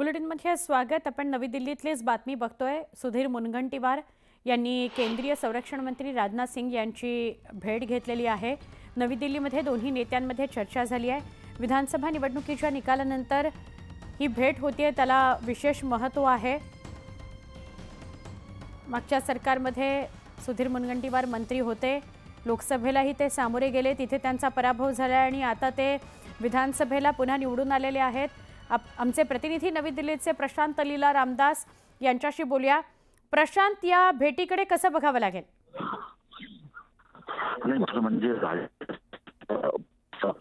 बुलेटिनमध्ये स्वागत। आपण नवी दिल्लीतलीच बातमी बघतोय। सुधीर मुनगंटीवार यांनी केंद्रीय संरक्षण मंत्री राजनाथ सिंग यांची भेट घेतलेली आहे। नवी दिल्लीमध्ये दोन्ही नेत्यांमध्ये चर्चा झाली आहे। विधानसभा निवडणुकीच्या निकालानंतर ही भेट होतीये, त्याला विशेष महत्त्व आहे। मागच्या सरकारमध्ये सुधीर मुनगंटीवार मंत्री होते, लोकसभेलाही ते सामोरे गेले, तिथे त्यांचा पराभव झाला आणि आता ते विधानसभेला पुन्हा निवडून आलेले आहेत। आमचे प्रतिनिधी नवी दिल्लीचे प्रशांत लीला रामदास यांच्याशी बोलूया। प्रशांत, या भेटीकडे कसं बघावं लागेल? म्हणजे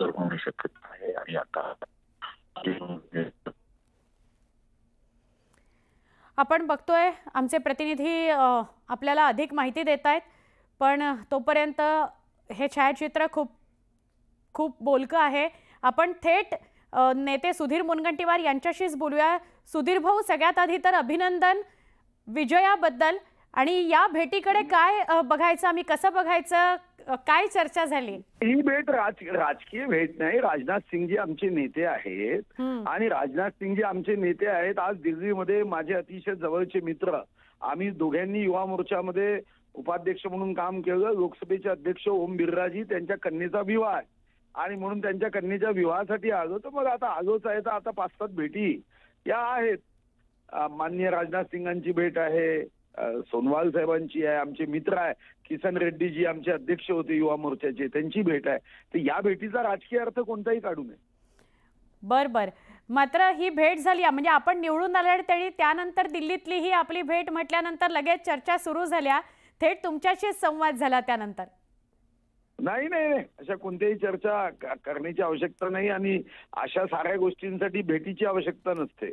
होणे शक्यता आहे आणि आता आपण बघतोय आमचे प्रतिनिधी आपल्याला अधिक माहिती देत आहेत, पण तोपर्यंत हे छायाचित्र खूप बोलकं आहे। आपण थेट नेते सुधीर मुनगंटीवार यांच्याशीच बोलूया। सुधीर भाऊ, सगळ्यात आधी तर अभिनंदन विजयाबद्दल। आणि या भेटीकडे काय बघायचं, आम्ही कसं बघायचं, काय चर्चा झाली? ही भेट राजकीय भेट नाही। राजनाथ सिंगजी आमचे नेते आहेत आणि राजनाथ सिंगजी आमचे नेते आहेत। आज दिल्लीमध्ये माझे अतिशय जवळचे मित्र, आम्ही दोघांनी युवा मोर्चामध्ये उपाध्यक्ष म्हणून काम केलं। लोकसभेचे अध्यक्ष ओम बिर्लाजी, त्यांच्या कन्येचा विवाह आहे आणि म्हणून त्यांच्या कन्येच्या विवाहासाठी आलो। तर मग आता आलोच आहे, तर आता 5-7 भेटी या आहेत। माननीय राजनाथ सिंगांची भेट आहे, सोनवाल साहेबांची आहे, आमचे मित्र आहे किसन रेड्डीजी आमचे अध्यक्ष होते युवा मोर्चाचे, त्यांची भेट आहे। तर या भेटीचा राजकीय अर्थ कोणताही काढू नये। बर मात्र ही भेट झाली म्हणजे आपण निवडून आले, तरी त्यानंतर दिल्लीतली ही आपली भेट म्हटल्यानंतर लगेच चर्चा सुरू झाल्या, थेट तुमच्याशी संवाद झाला त्यानंतर? नाही, अशा कोणत्याही चर्चा करण्याची आवश्यकता नाही आणि अशा साऱ्या गोष्टींसाठी भेटीची आवश्यकता नसते।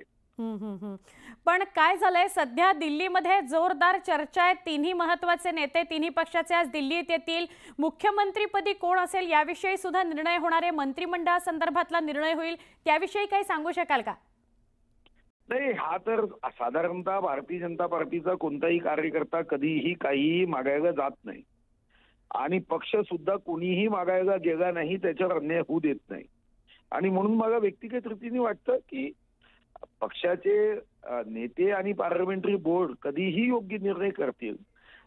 पण काय झालंय, सध्या दिल्लीमध्ये जोरदार चर्चा आहे। तिन्ही महत्त्वाचे नेते, तिन्ही पक्षाचे आज दिल्लीत येतील। मुख्यमंत्रीपदी कोण असेल याविषयी सुद्धा निर्णय होणार आहे, मंत्रिमंडळासंदर्भातला निर्णय होईल, त्याविषयी काही सांगू शकाल का? नाही, हा तर साधारणतः भारतीय जनता पार्टीचा कोणताही कार्यकर्ता कधीही काहीही मागायला जात नाही आणि पक्ष सुद्धा कोणीही मागायला गेला नाही, त्याच्यावर अन्याय होऊ देत नाही। आणि म्हणून मला व्यक्तिगत रीतीने वाटतं की पक्षाचे नेते आणि पार्लमेंटरी बोर्ड कधीही योग्य निर्णय करतील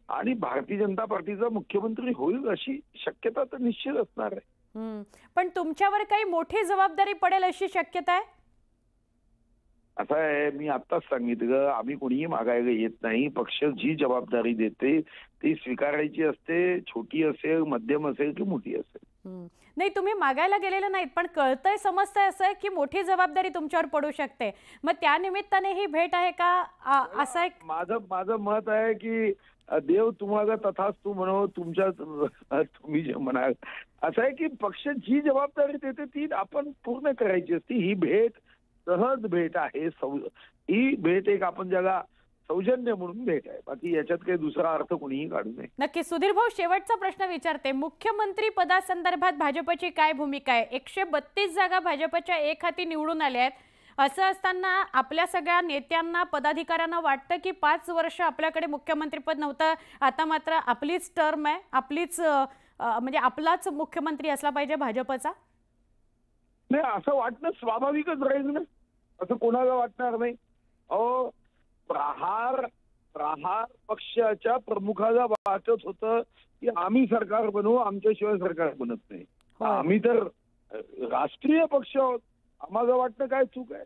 आणि भारतीय जनता पार्टीचा मुख्यमंत्री होईल अशी शक्यता तर निश्चित असणार आहे। पण तुमच्यावर काही मोठी जबाबदारी पडेल अशी शक्यता आहे? असं आहे, मी आत्ताच सांगितलं, आम्ही कोणीही मागायला येत नाही। पक्ष जी जबाबदारी देते ती स्वीकारायची असते, छोटी असेल, मध्यम असेल की मोठी असेल। नाही, तुम्ही मागायला गेलेले नाहीत, पण कळतंय, समजतंय असं आहे की मोठी जबाबदारी तुमच्यावर पडू शकते। मग त्या निमित्ताने ही भेट आहे का, असं एक माझं मत आहे की देव तुम्हाला तथास्तु म्हणो, तुमच्या तुम्ही जे म्हणाल असं आहे की पक्ष जी जबाबदारी देते ती आपण पूर्ण करायची असते। ही भेट सहज भेट आहे, ही भेट एक आपण ज्याला सौजन्य म्हणून भेट आहे, बाकी याच्यात काही दुसरा अर्थ कोणीही काढू नये। नक्की। सुधीर भाऊ, शेवटचा प्रश्न विचारते, मुख्यमंत्री पदासंदर्भात भाजपची काय भूमिका आहे? 132 जागा भाजपच्या एक हाती निवडून आल्या आहेत। असं असताना आपल्या सगळ्या नेत्यांना, पदाधिकाऱ्यांना वाटतं की 5 वर्ष आपल्याकडे मुख्यमंत्रीपद नव्हतं, आता मात्र आपलीच टर्म आहे, आपलीच म्हणजे आपलाच मुख्यमंत्री असला पाहिजे भाजपचा? नाही, असं वाटणं स्वाभाविकच राहील ना, असं कोणाला वाटणार नाही। अहो, प्रहार पक्षाच्या प्रमुखाला वाटत होतं की आम्ही सरकार बनवू, आमच्याशिवाय सरकार बनत नाही। आम्ही तर राष्ट्रीय पक्ष आहोत, आम्हाला वाटणं काय चूक आहे?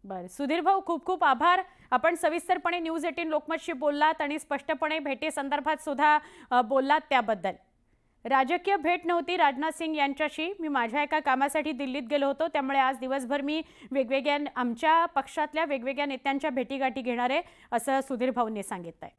बरं, सुधीर भाऊ, खूप आभार। आपण सविस्तरपणे न्यूज 18 लोकमतशी बोललात आणि स्पष्टपणे भेटी संदर्भात सुद्धा बोललात, त्याबद्दल। राजकीय भेट नव्हती राजनाथ सिंग यांच्याशी, मी माझ्या एका कामासाठी दिल्लीत गेलो होतो, त्यामुळे आज दिवसभर मी आमच्या पक्षातल्या वेगवेगळ्या नेत्यांच्या भेटीगाठी घेणार आहे, असं सुधीर भाऊंनी सांगितलंय।